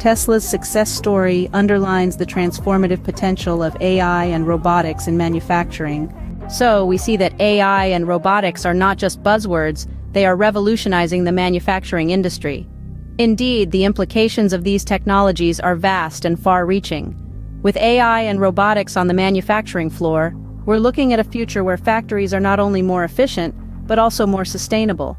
Tesla's success story underlines the transformative potential of AI and robotics in manufacturing. So, we see that AI and robotics are not just buzzwords, they are revolutionizing the manufacturing industry. Indeed, the implications of these technologies are vast and far-reaching. With AI and robotics on the manufacturing floor, we're looking at a future where factories are not only more efficient, but also more sustainable.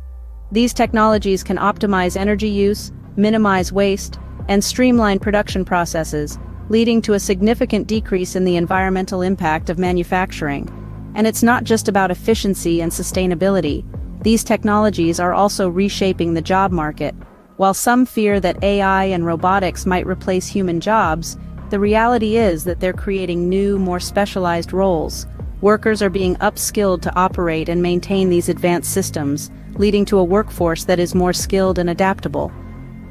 These technologies can optimize energy use, minimize waste, and streamline production processes, leading to a significant decrease in the environmental impact of manufacturing. And it's not just about efficiency and sustainability. These technologies are also reshaping the job market. While some fear that AI and robotics might replace human jobs, the reality is that they're creating new, more specialized roles. Workers are being upskilled to operate and maintain these advanced systems, leading to a workforce that is more skilled and adaptable.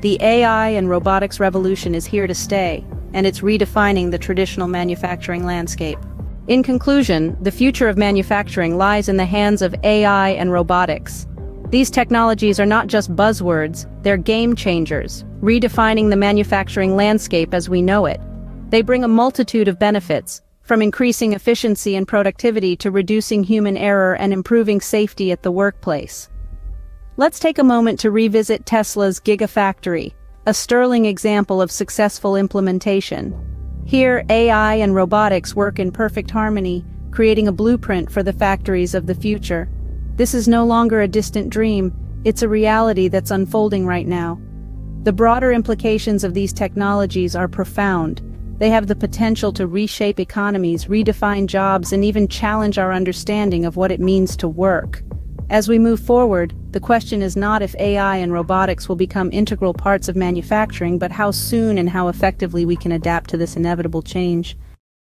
The AI and robotics revolution is here to stay, and it's redefining the traditional manufacturing landscape. In conclusion, the future of manufacturing lies in the hands of AI and robotics. These technologies are not just buzzwords, they're game changers, redefining the manufacturing landscape as we know it. They bring a multitude of benefits, from increasing efficiency and productivity to reducing human error and improving safety at the workplace. Let's take a moment to revisit Tesla's Gigafactory, a sterling example of successful implementation. Here, AI and robotics work in perfect harmony, creating a blueprint for the factories of the future. This is no longer a distant dream, it's a reality that's unfolding right now. The broader implications of these technologies are profound. They have the potential to reshape economies, redefine jobs, and even challenge our understanding of what it means to work. As we move forward, the question is not if AI and robotics will become integral parts of manufacturing, but how soon and how effectively we can adapt to this inevitable change.